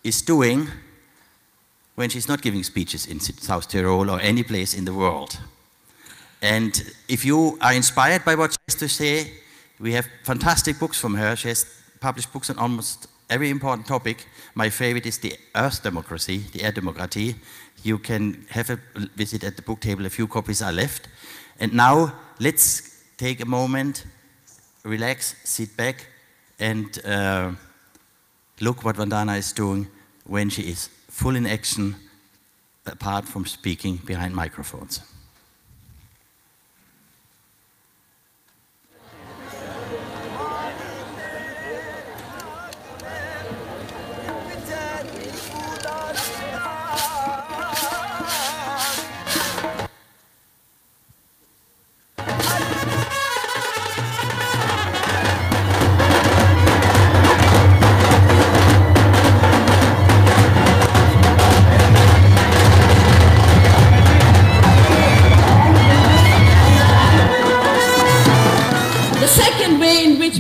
is doing when she's not giving speeches in South Tyrol or any place in the world. And if you are inspired by what she has to say, we have fantastic books from her. She has published books on almost every important topic. My favorite is the Earth Democracy, the Air Demokratie. You can have a visit at the book table. A few copies are left. And now let's take a moment, relax, sit back, and look what Vandana is doing when she is full in action, apart from speaking behind microphones.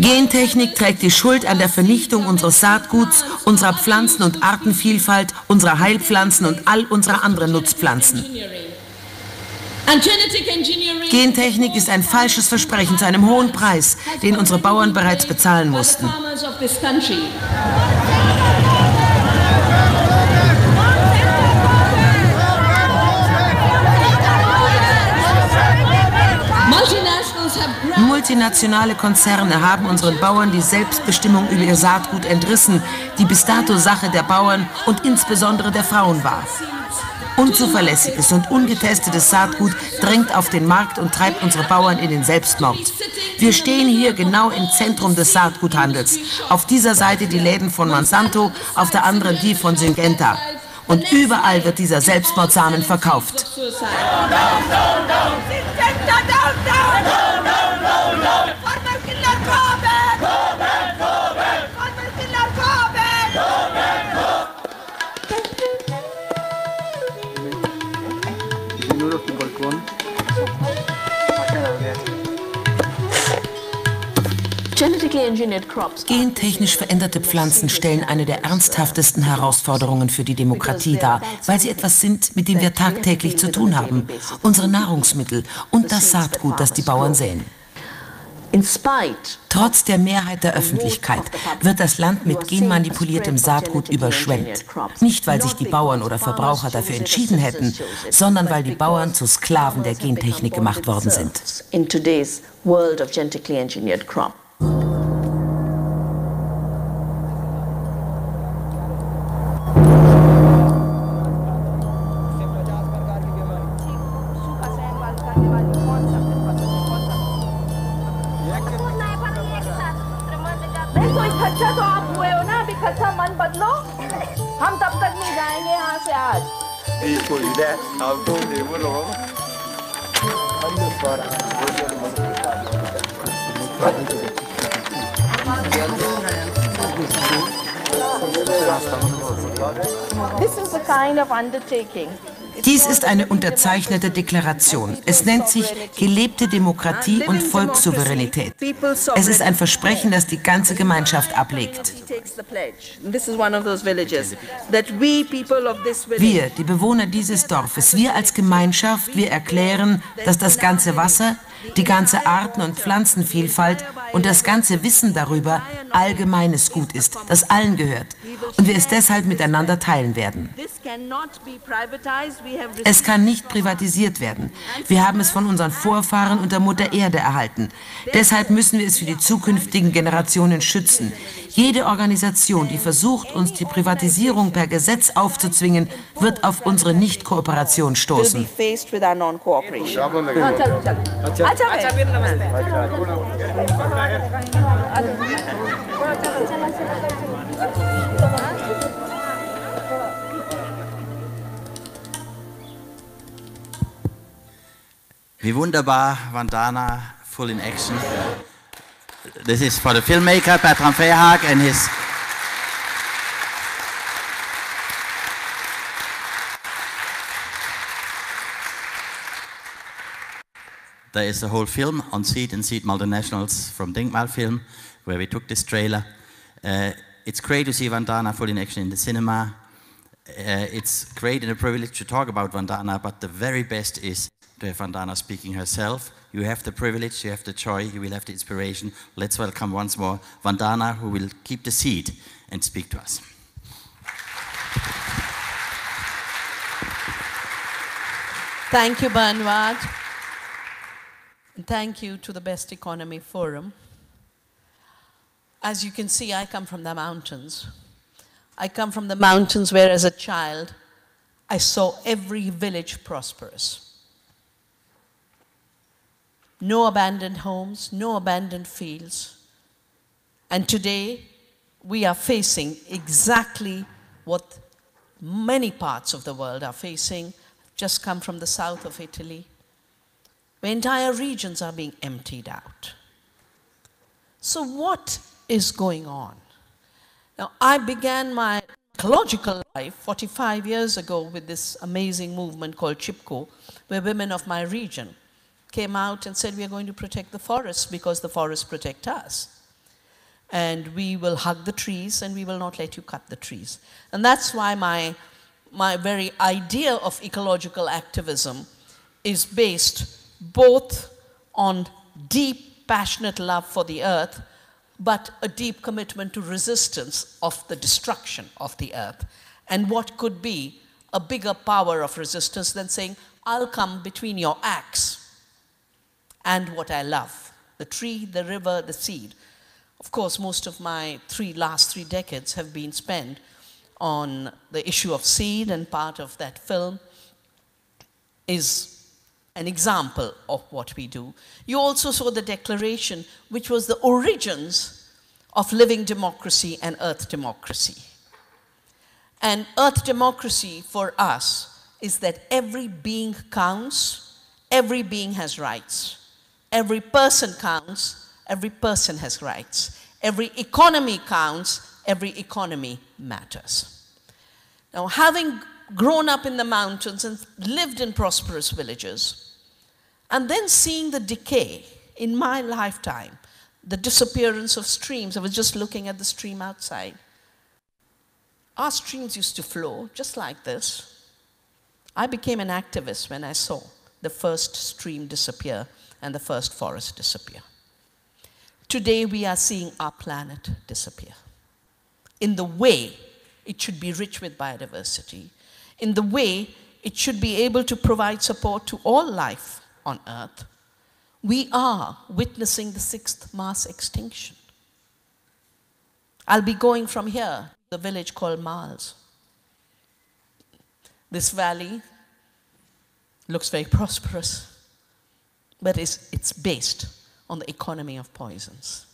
Gentechnik trägt die Schuld an der Vernichtung unseres Saatguts, unserer Pflanzen- und Artenvielfalt, unserer Heilpflanzen und all unserer anderen Nutzpflanzen. Gentechnik ist ein falsches Versprechen zu einem hohen Preis, den unsere Bauern bereits bezahlen mussten. Multinationale Konzerne haben unseren Bauern die Selbstbestimmung über ihr Saatgut entrissen, die bis dato Sache der Bauern und insbesondere der Frauen war. Unzuverlässiges und ungetestetes Saatgut drängt auf den Markt und treibt unsere Bauern in den Selbstmord. Wir stehen hier genau im Zentrum des Saatguthandels. Auf dieser Seite die Läden von Monsanto, auf der anderen die von Syngenta. Und überall wird dieser Selbstmordsamen verkauft. Gentechnisch veränderte Pflanzen stellen eine der ernsthaftesten Herausforderungen für die Demokratie dar, weil sie etwas sind, mit dem wir tagtäglich zu tun haben. Unsere Nahrungsmittel und das Saatgut, das die Bauern säen. Trotz der Mehrheit der Öffentlichkeit wird das Land mit genmanipuliertem Saatgut überschwemmt. Nicht, weil sich die Bauern oder Verbraucher dafür entschieden hätten, sondern weil die Bauern zu Sklaven der Gentechnik gemacht worden sind. Dies ist eine unterzeichnete Deklaration. Es nennt sich gelebte Demokratie und Volkssouveränität. Es ist ein Versprechen, das die ganze Gemeinschaft ablegt. Wir, die Bewohner dieses Dorfes, wir als Gemeinschaft, wir erklären, dass das ganze Wasser, die ganze Arten- und Pflanzenvielfalt und das ganze Wissen darüber allgemeines Gut ist, das allen gehört und wir es deshalb miteinander teilen werden. Es kann nicht privatisiert werden. Wir haben es von unseren Vorfahren und der Mutter Erde erhalten. Deshalb müssen wir es für die zukünftigen Generationen schützen. Jede Organisation, die versucht, uns die Privatisierung per Gesetz aufzuzwingen, wird auf unsere Nicht-Kooperation stoßen. Wie wunderbar, Vandana, full in action. This is for the filmmaker Bertram Verhaag and his there is a whole film on Seed and Seed Multinationals from Denkmal Film where we took this trailer. it's great to see Vandana full in action in the cinema. It's great and a privilege to talk about Vandana, but the very best is to have Vandana speaking herself. You have the privilege, you have the joy, you will have the inspiration. Let's welcome once more Vandana, who will keep the seat and speak to us. Thank you, Bernward. And thank you to the Best Economy Forum. As you can see, I come from the mountains. I come from the mountains where, as a child, I saw every village prosperous. No abandoned homes, no abandoned fields. And today, we are facing exactly what many parts of the world are facing. Just come from the south of Italy, where entire regions are being emptied out. So what is going on? Now, I began my ecological life 45 years ago with this amazing movement called CHIPCO, where women of my region came out and said, we are going to protect the forests because the forests protect us. And we will hug the trees and we will not let you cut the trees. And that's why my very idea of ecological activism is based both on deep, passionate love for the earth, but a deep commitment to resistance of the destruction of the earth. And what could be a bigger power of resistance than saying, I'll come between your axe and what I love, the tree, the river, the seed. Of course, most of my last three decades have been spent on the issue of seed, and part of that film is an example of what we do. You also saw the declaration, which was the origins of living democracy and earth democracy. And earth democracy for us is that every being counts, every being has rights. Every person counts, every person has rights. Every economy counts, every economy matters. Now, having grown up in the mountains and lived in prosperous villages, and then seeing the decay in my lifetime, the disappearance of streams. I was just looking at the stream outside. Our streams used to flow just like this. I became an activist when I saw the first stream disappear and the first forest disappear. Today we are seeing our planet disappear. In the way it should be rich with biodiversity, in the way it should be able to provide support to all life on Earth, we are witnessing the 6th mass extinction. I'll be going from here to the village called Mars. This valley looks very prosperous, but it's based on the economy of poisons.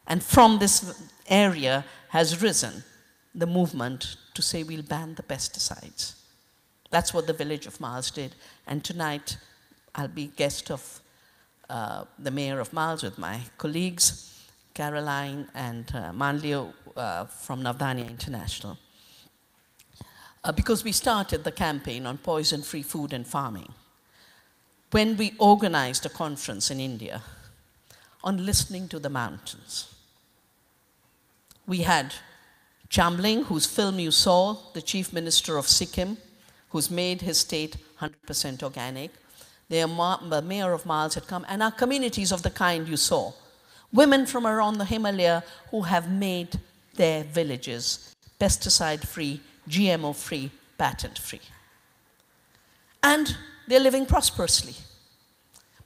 And from this area has risen the movement to say we'll ban the pesticides. That's what the village of Mars did. And tonight, I'll be guest of the mayor of Mars with my colleagues, Caroline and Manlio from Navdanya International. Because we started the campaign on poison-free food and farming when we organized a conference in India on listening to the mountains. We had Chamling, whose film you saw, the chief minister of Sikkim, who's made his state 100% organic. The mayor of Mars had come, and our communities of the kind you saw. Women from around the Himalaya who have made their villages pesticide-free, GMO-free, patent-free. And they're living prosperously.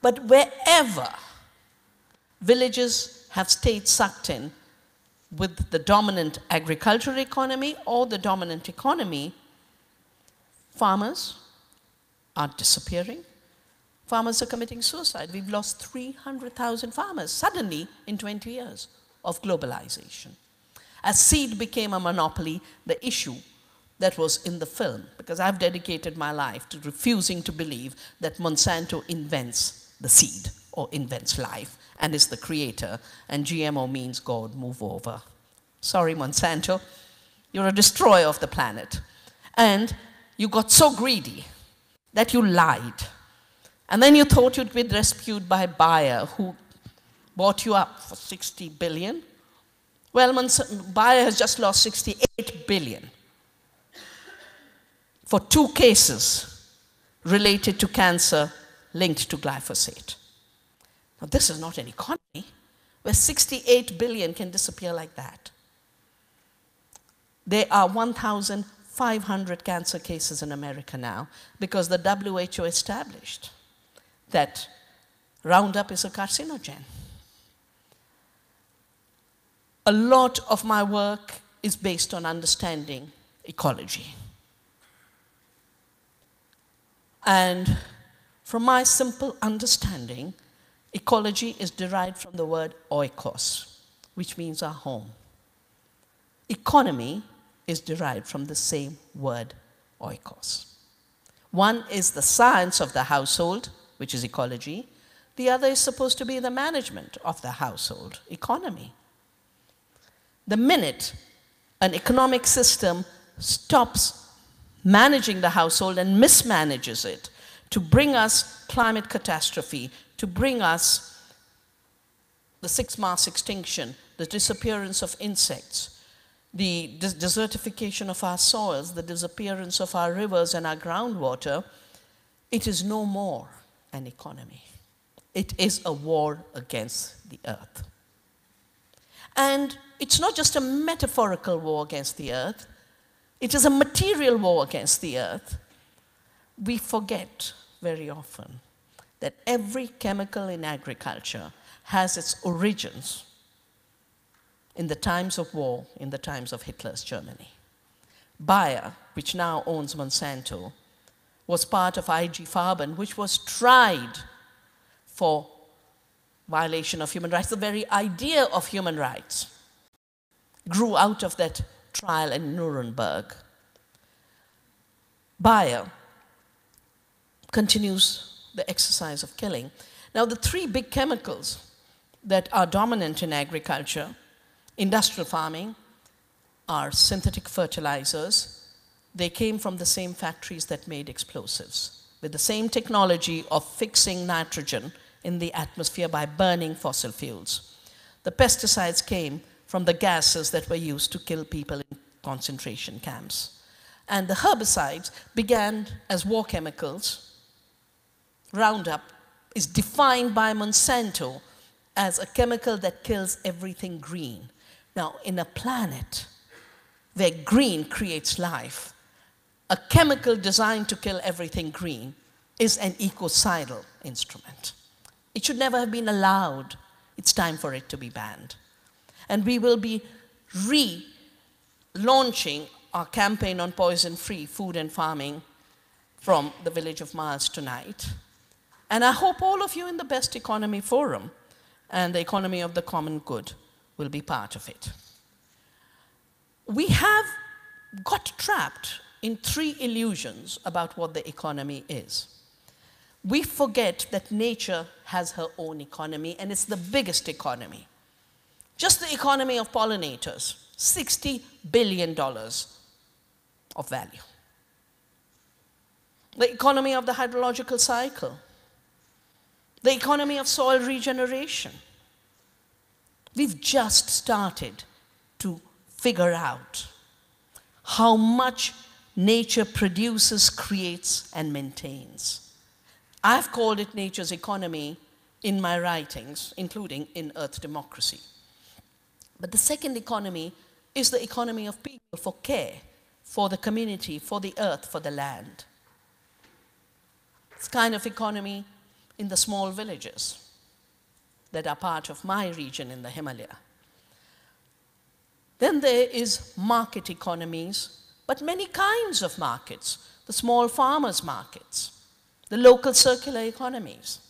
But wherever villages have stayed sucked in with the dominant agricultural economy or the dominant economy, farmers are disappearing. Farmers are committing suicide. We've lost 300,000 farmers suddenly in 20 years of globalization. As seed became a monopoly, the issue that was in the film, because I've dedicated my life to refusing to believe that Monsanto invents the seed or invents life and is the creator, and GMO means God, move over. Sorry, Monsanto, you're a destroyer of the planet. And you got so greedy that you lied. And then you thought you'd be rescued by Bayer, who bought you up for 60 billion, Well, Bayer has just lost 68 billion for 2 cases related to cancer linked to glyphosate. Now, this is not an economy where 68 billion can disappear like that. There are 1,500 cancer cases in America now because the WHO established that Roundup is a carcinogen. A lot of my work is based on understanding ecology. And from my simple understanding, ecology is derived from the word oikos, which means our home. Economy is derived from the same word, oikos. One is the science of the household, which is ecology. The other is supposed to be the management of the household, economy. The minute an economic system stops managing the household and mismanages it to bring us climate catastrophe, to bring us the 6th mass extinction, the disappearance of insects, the desertification of our soils, the disappearance of our rivers and our groundwater, it is no more an economy. It is a war against the earth. And it's not just a metaphorical war against the earth, it is a material war against the earth. We forget very often that every chemical in agriculture has its origins in the times of war, in the times of Hitler's Germany. Bayer, which now owns Monsanto, was part of IG Farben, which was tried for violation of human rights. The very idea of human rights grew out of that trial in Nuremberg. Bayer continues the exercise of killing. Now, the 3 big chemicals that are dominant in agriculture, industrial farming, are synthetic fertilizers. They came from the same factories that made explosives, with the same technology of fixing nitrogen in the atmosphere by burning fossil fuels. The pesticides came from the gases that were used to kill people in concentration camps. And the herbicides began as war chemicals. Roundup is defined by Monsanto as a chemical that kills everything green. Now, in a planet where green creates life, a chemical designed to kill everything green is an ecocidal instrument. It should never have been allowed. It's time for it to be banned. And we will be relaunching our campaign on poison-free food and farming from the village of Mars tonight. And I hope all of you in the Best Economy Forum and the Economy of the Common Good will be part of it. We have got trapped in 3 illusions about what the economy is. We forget that nature has her own economy, and it's the biggest economy. Just the economy of pollinators, $60 billion of value. The economy of the hydrological cycle. The economy of soil regeneration. We've just started to figure out how much nature produces, creates, and maintains. I've called it nature's economy in my writings, including in Earth Democracy. But the second economy is the economy of people for care, for the community, for the earth, for the land. It's kind of economy in the small villages that are part of my region in the Himalaya. Then there is market economies, but many kinds of markets. The small farmers' markets, the local circular economies.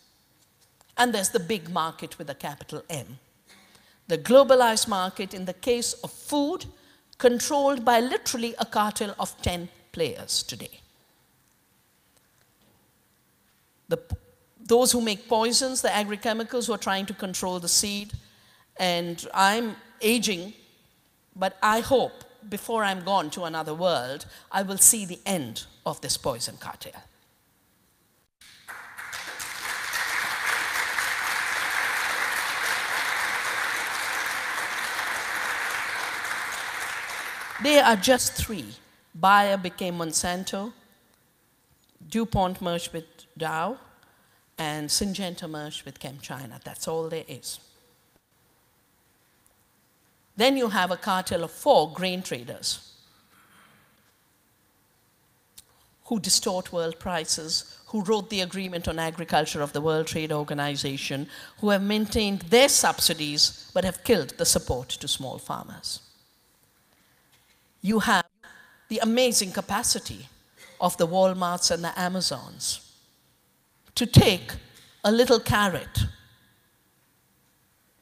And there's the big market with a capital M. The globalized market in the case of food, controlled by literally a cartel of 10 players today. Those who make poisons, the agrochemicals who are trying to control the seed. And I'm aging, but I hope before I'm gone to another world, I will see the end of this poison cartel. They are just three. Bayer became Monsanto, DuPont merged with Dow, and Syngenta merged with ChemChina. That's all there is. Then you have a cartel of 4 grain traders who distort world prices, who wrote the Agreement on Agriculture of the World Trade Organization, who have maintained their subsidies but have killed the support to small farmers. You have the amazing capacity of the Walmarts and the Amazons to take a little carrot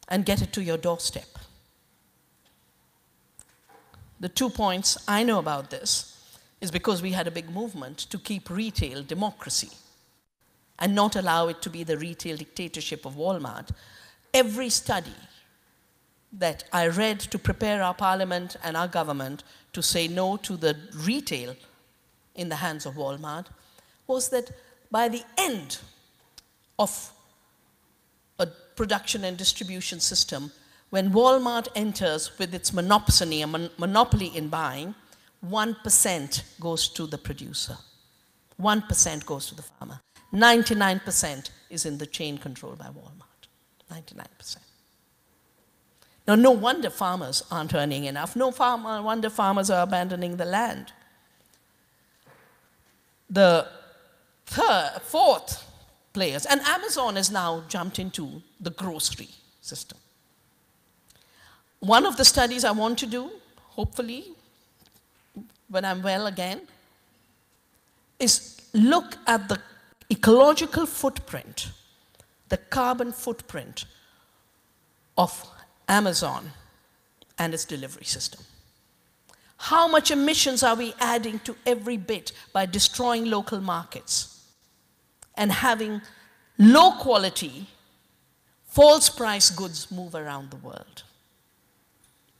and get it to your doorstep. The 2 points I know about this is because we had a big movement to keep retail democracy and not allow it to be the retail dictatorship of Walmart. Every study that I read to prepare our parliament and our government to say no to the retail in the hands of Walmart was that by the end of a production and distribution system, when Walmart enters with its monopoly in buying, 1% goes to the producer. 1% goes to the farmer. 99% is in the chain controlled by Walmart. 99%. Now, no wonder farmers aren't earning enough. No wonder farmers are abandoning the land. The fourth players, and Amazon has now jumped into the grocery system. One of the studies I want to do, hopefully, when I'm well again, is look at the ecological footprint, the carbon footprint of Amazon and its delivery system. How much emissions are we adding to every bit by destroying local markets and having low quality, false price goods move around the world?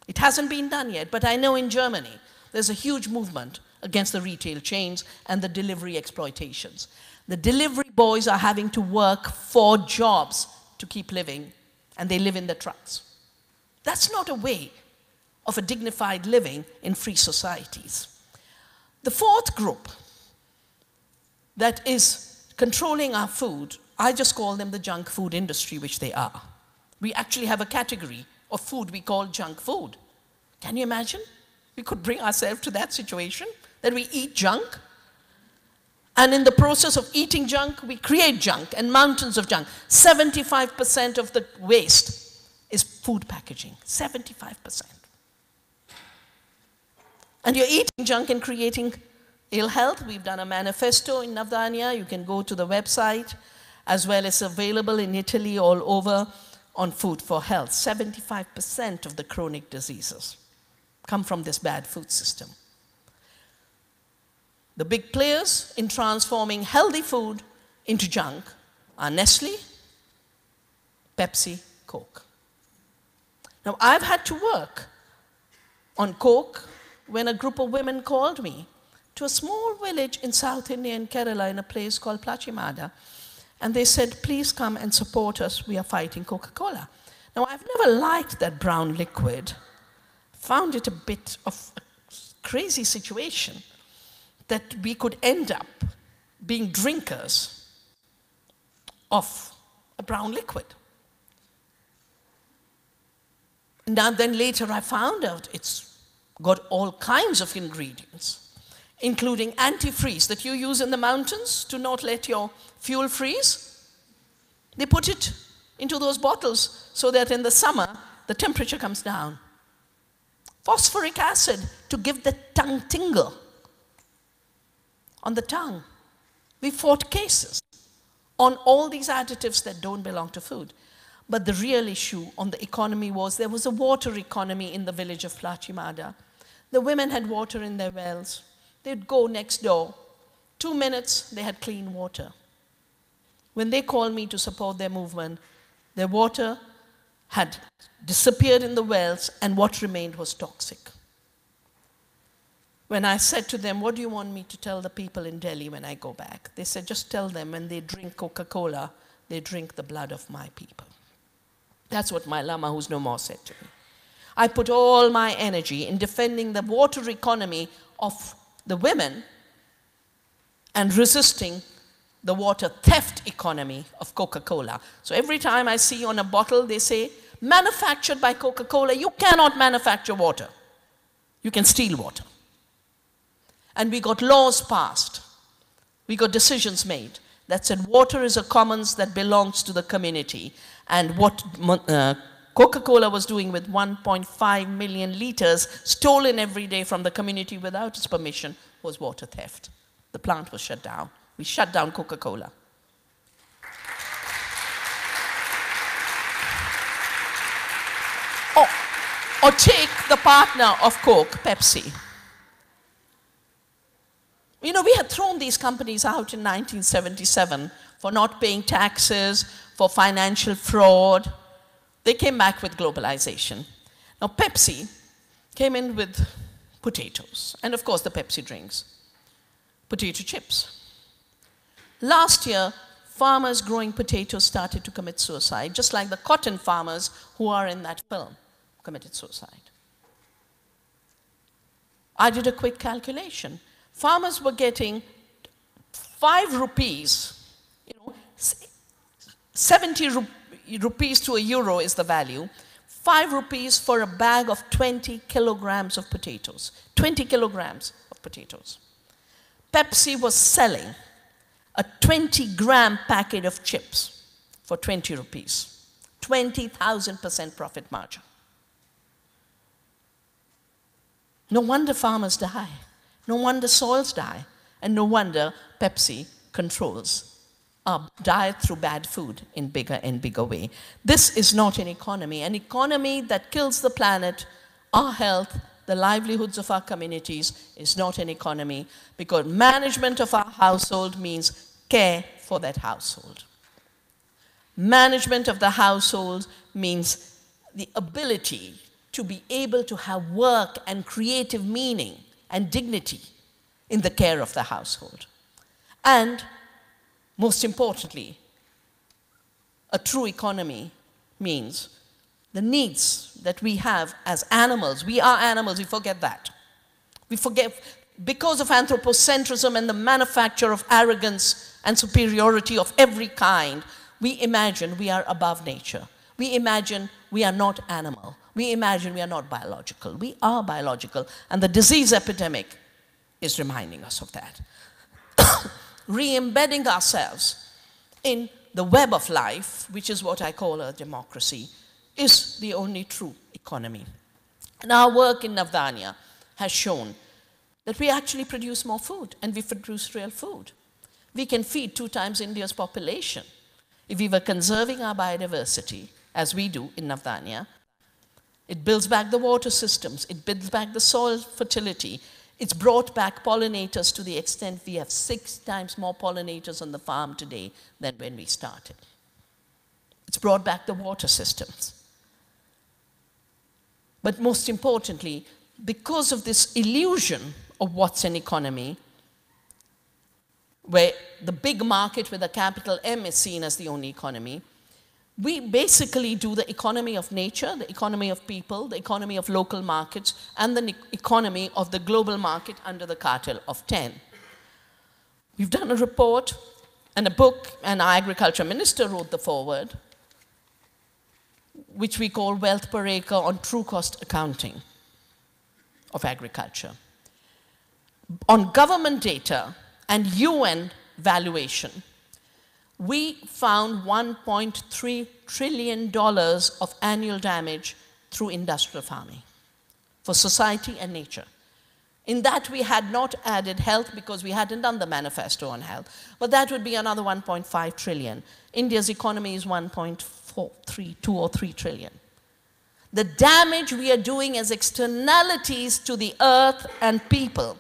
It hasn't been done yet, but I know in Germany there's a huge movement against the retail chains and the delivery exploitations. The delivery boys are having to work 4 jobs to keep living, and they live in the trucks. That's not a way of a dignified living in free societies. The fourth group that is controlling our food, I just call them the junk food industry, which they are. We actually have a category of food we call junk food. Can you imagine? We could bring ourselves to that situation, that we eat junk, and in the process of eating junk, we create junk and mountains of junk. 75% of the waste is food packaging, 75%. And you're eating junk and creating ill health. We've done a manifesto in Navdanya. You can go to the website, as well as available in Italy, all over, on food for health. 75% of the chronic diseases come from this bad food system. The big players in transforming healthy food into junk are Nestle, Pepsi, Coke. Now, I've had to work on Coke when a group of women called me to a small village in South India in Kerala in a place called Plachimada, and they said, please come and support us, we are fighting Coca-Cola. Now, I've never liked that brown liquid. Found it a bit of a crazy situation that we could end up being drinkers of a brown liquid. Now, then later I found out it's got all kinds of ingredients, including antifreeze that you use in the mountains to not let your fuel freeze. They put it into those bottles so that in the summer the temperature comes down. Phosphoric acid to give the tongue tingle on the tongue. We fought cases on all these additives that don't belong to food. But the real issue on the economy was there was a water economy in the village of Plachimada. The women had water in their wells. They'd go next door. 2 minutes, they had clean water. When they called me to support their movement, their water had disappeared in the wells, and what remained was toxic. When I said to them, what do you want me to tell the people in Delhi when I go back? They said, just tell them when they drink Coca-Cola, they drink the blood of my people. That's what my Lama, who's no more, said to me. I put all my energy in defending the water economy of the women and resisting the water theft economy of Coca-Cola. So every time I see on a bottle, they say, manufactured by Coca-Cola. You cannot manufacture water. You can steal water. And we got laws passed. We got decisions made that said water is a commons that belongs to the community. And what Coca-Cola was doing with 1.5 million liters stolen every day from the community without its permission was water theft. The plant was shut down. We shut down Coca-Cola. Or take the partner of Coke, Pepsi. You know, we had thrown these companies out in 1977 for not paying taxes, for financial fraud. They came back with globalization. Now, Pepsi came in with potatoes, and of course the Pepsi drinks, potato chips. Last year, farmers growing potatoes started to commit suicide, just like the cotton farmers who are in that film committed suicide. I did a quick calculation. Farmers were getting 5 rupees, 70 rupees to €1 is the value, 5 rupees for a bag of 20 kilograms of potatoes. 20 kilograms of potatoes. Pepsi was selling a 20-gram packet of chips for 20 rupees. 20,000% profit margin. No wonder farmers die. No wonder soils die. And no wonder Pepsi controls our diet through bad food in bigger and bigger way. This is not an economy. An economy that kills the planet, our health, the livelihoods of our communities is not an economy, because management of our household means care for that household. Management of the household means the ability to be able to have work and creative meaning and dignity in the care of the household. And most importantly, a true economy means the needs that we have as animals. We are animals, we forget that. We forget, because of anthropocentrism and the manufacture of arrogance and superiority of every kind, we imagine we are above nature. We imagine we are not animal. We imagine we are not biological. We are biological, and the disease epidemic is reminding us of that. Re-embedding ourselves in the web of life, which is what I call a democracy, is the only true economy. And our work in Navdanya has shown that we actually produce more food, and we produce real food. We can feed 2 times India's population. If we were conserving our biodiversity, as we do in Navdanya, it builds back the water systems, it builds back the soil fertility, it's brought back pollinators to the extent we have 6 times more pollinators on the farm today than when we started. It's brought back the water systems. But most importantly, because of this illusion of what's an economy, where the big market with a capital M is seen as the only economy, we basically do the economy of nature, the economy of people, the economy of local markets, and the economy of the global market under the cartel of 10. We've done a report and a book, and our agriculture minister wrote the foreword, which we call Wealth Per Acre on True Cost Accounting of Agriculture. On government data and UN valuation, we found $1.3 trillion of annual damage through industrial farming for society and nature. In that, we had not added health because we hadn't done the manifesto on health, but that would be another 1.5 trillion. India's economy is 2 or 3 trillion. The damage we are doing as externalities to the earth and people,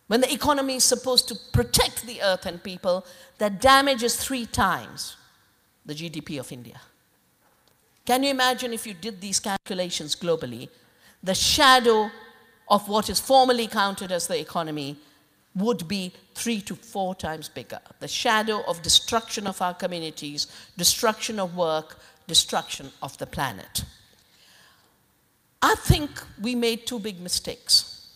when the economy is supposed to protect the earth and people, that damage is 3 times the GDP of India. Can you imagine if you did these calculations globally, the shadow of what is formally counted as the economy would be 3 to 4 times bigger. The shadow of destruction of our communities, destruction of work, destruction of the planet. I think we made two big mistakes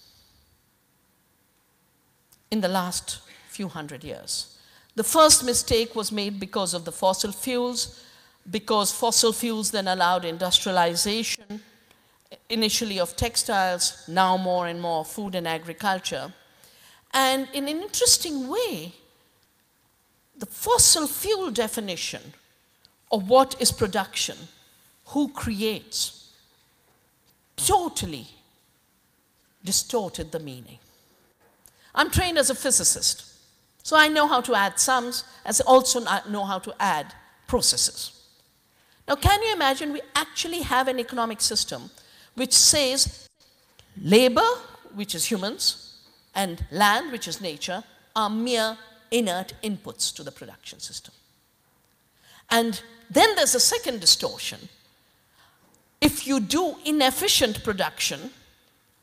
in the last few hundred years. The first mistake was made because of the fossil fuels, because fossil fuels then allowed industrialization, initially of textiles, now more and more food and agriculture. And in an interesting way, the fossil fuel definition of what is production, who creates, totally distorted the meaning. I'm trained as a physicist, so I know how to add sums, as I also know how to add processes. Now, can you imagine we actually have an economic system which says labor, which is humans, and land, which is nature, are mere inert inputs to the production system. And then there's a second distortion. If you do inefficient production,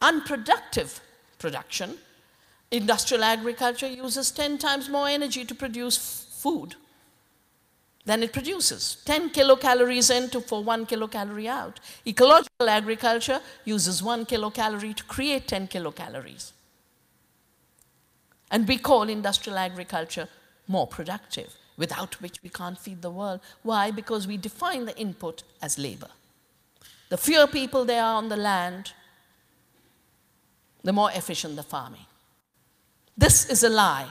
unproductive production, industrial agriculture uses 10 times more energy to produce food than it produces. 10 kilocalories in for 1 kilocalorie out. Ecological agriculture uses 1 kilocalorie to create 10 kilocalories. And we call industrial agriculture more productive, without which we can't feed the world. Why? Because we define the input as labor. The fewer people there are on the land, the more efficient the farming. This is a lie.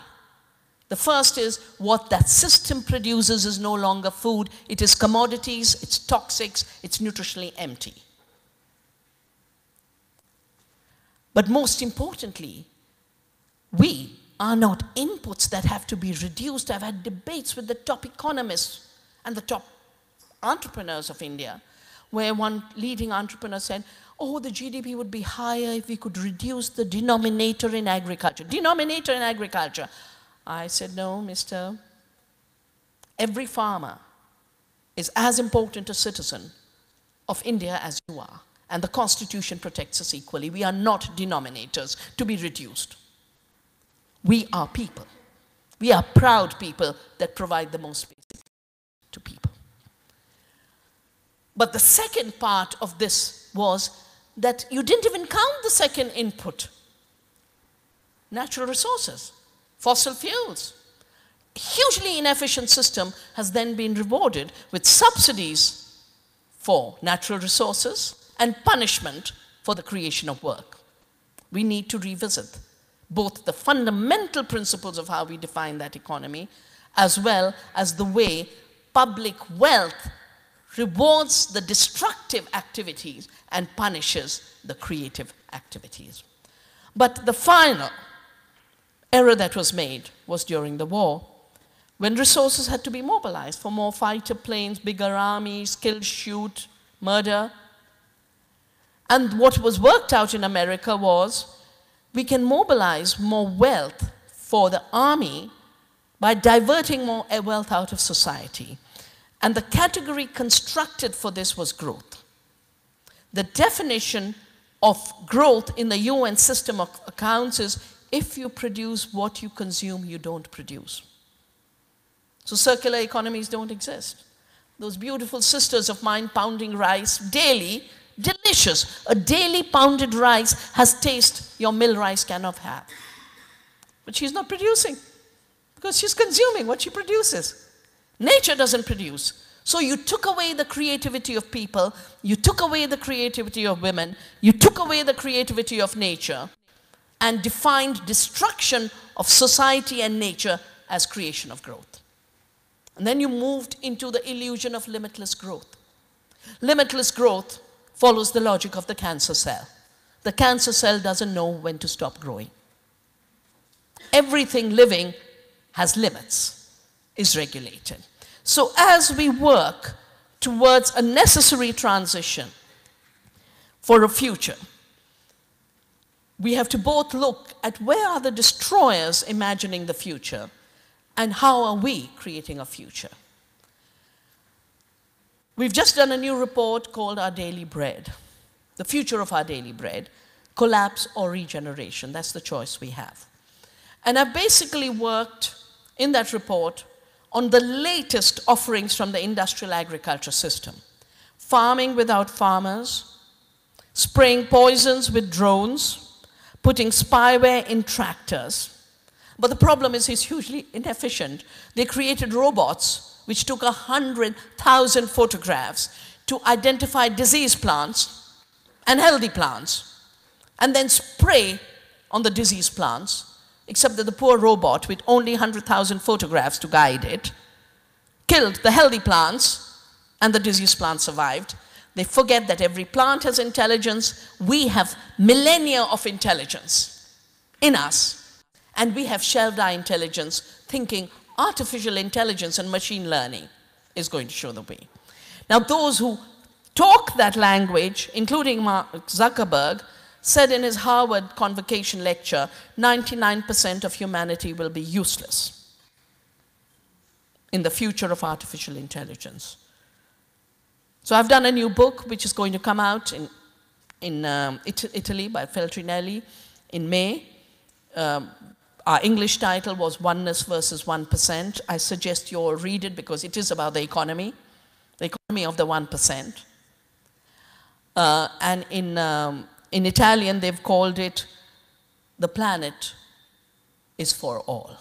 The first is what that system produces is no longer food. It is commodities, it's toxics, it's nutritionally empty. But most importantly, we are not inputs that have to be reduced. I've had debates with the top economists and the top entrepreneurs of India, where one leading entrepreneur said, oh, the GDP would be higher if we could reduce the denominator in agriculture. Denominator in agriculture. I said, no, mister. Every farmer is as important a citizen of India as you are. And the Constitution protects us equally. We are not denominators to be reduced. We are people. We are proud people that provide the most basic to people. But the second part of this was that you didn't even count the second input. Natural resources, fossil fuels. A hugely inefficient system has then been rewarded with subsidies for natural resources and punishment for the creation of work. We need to revisit both the fundamental principles of how we define that economy, as well as the way public wealth rewards the destructive activities and punishes the creative activities. But the final error that was made was during the war, when resources had to be mobilized for more fighter planes, bigger armies, kill, shoot, murder. And what was worked out in America was we can mobilize more wealth for the army by diverting more wealth out of society. And the category constructed for this was growth. The definition of growth in the UN system of accounts is if you produce what you consume, you don't produce. So circular economies don't exist. Those beautiful sisters of mine pounding rice daily, delicious. A daily pounded rice has taste your mill rice cannot have. But she's not producing because she's consuming what she produces. Nature doesn't produce. So you took away the creativity of people, you took away the creativity of women, you took away the creativity of nature, and defined destruction of society and nature as creation of growth. And then you moved into the illusion of limitless growth. Limitless growth follows the logic of the cancer cell. The cancer cell doesn't know when to stop growing. Everything living has limits, is regulated. So as we work towards a necessary transition for a future, we have to both look at where are the destroyers imagining the future and how are we creating a future. We've just done a new report called Our Daily Bread, the future of our daily bread, collapse or regeneration. That's the choice we have. And I've basically worked in that report on the latest offerings from the industrial agriculture system. Farming without farmers, spraying poisons with drones, putting spyware in tractors. But the problem is it's hugely inefficient. They created robots which took 100,000 photographs to identify diseased plants and healthy plants, and then spray on the diseased plants, except that the poor robot, with only 100,000 photographs to guide it, killed the healthy plants, and the diseased plants survived. They forget that every plant has intelligence. We have millennia of intelligence in us, and we have shelved our intelligence, thinking artificial intelligence and machine learning is going to show the way. Now, those who talk that language, including Mark Zuckerberg, said in his Harvard convocation lecture, 99% of humanity will be useless in the future of artificial intelligence. So I've done a new book which is going to come out in Italy by Feltrinelli in May. Our English title was Oneness versus 1%. I suggest you all read it because it is about the economy of the 1%. And in Italian, they've called it The Planet is for All.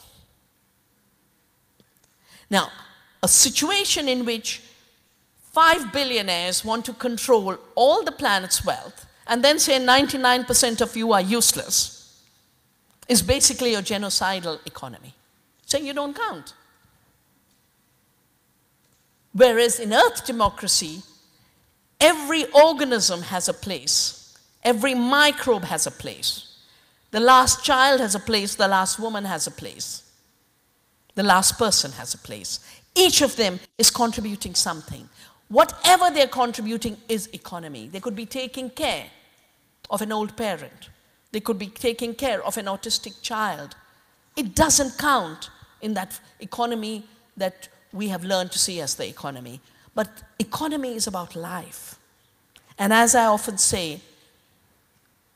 Now, a situation in which 5 billionaires want to control all the planet's wealth and then say 99% of you are useless is basically a genocidal economy, saying you don't count. Whereas in Earth democracy, every organism has a place. Every microbe has a place. The last child has a place. The last woman has a place. The last person has a place. Each of them is contributing something. Whatever they're contributing is economy. They could be taking care of an old parent. They could be taking care of an autistic child. It doesn't count in that economy that we have learned to see as the economy. But economy is about life. And as I often say,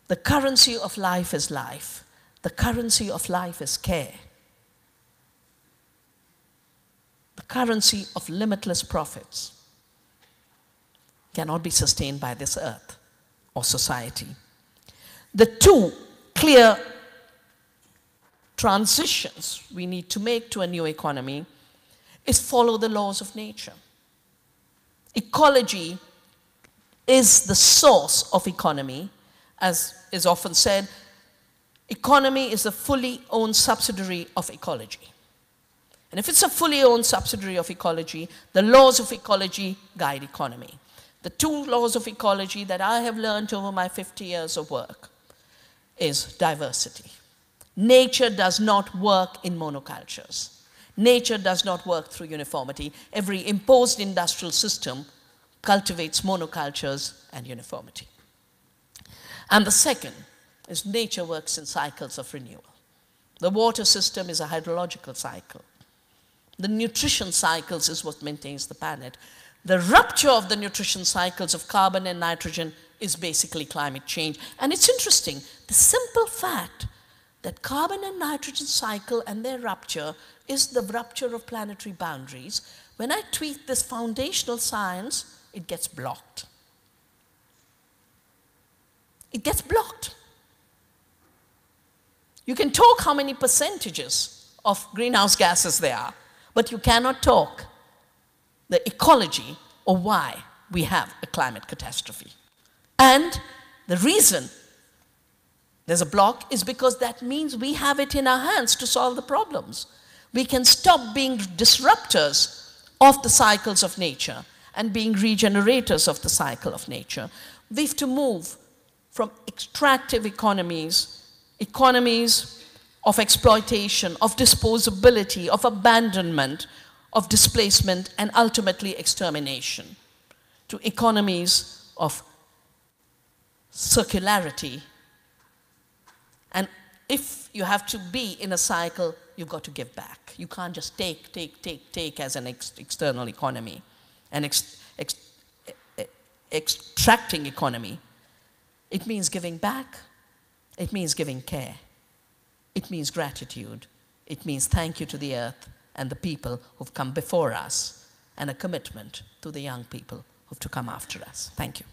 the currency of life is life. The currency of life is care. The currency of limitless profits cannot be sustained by this earth or society. The two clear transitions we need to make to a new economy is follow the laws of nature. Ecology is the source of economy. As is often said, economy is a fully owned subsidiary of ecology. And if it's a fully owned subsidiary of ecology, the laws of ecology guide economy. The two laws of ecology that I have learned over my 50 years of work is diversity. Nature does not work in monocultures. Nature does not work through uniformity. Every imposed industrial system cultivates monocultures and uniformity. And the second is nature works in cycles of renewal. The water system is a hydrological cycle. The nutrition cycles is what maintains the planet. The rupture of the nutrition cycles of carbon and nitrogen is basically climate change. And it's interesting, the simple fact that carbon and nitrogen cycle and their rupture is the rupture of planetary boundaries. When I tweet this foundational science, it gets blocked. It gets blocked. You can talk how many percentages of greenhouse gases there are, but you cannot talk the ecology or why we have a climate catastrophe. And the reason there's a block is because that means we have it in our hands to solve the problems. We can stop being disruptors of the cycles of nature and being regenerators of the cycle of nature. We have to move from extractive economies, economies of exploitation, of disposability, of abandonment, of displacement, and ultimately extermination, to economies of circularity. And if you have to be in a cycle, you've got to give back. You can't just take as an external economy, an extracting economy. It means giving back. It means giving care. It means gratitude. It means thank you to the earth and the people who've come before us, and a commitment to the young people who've to come after us. Thank you.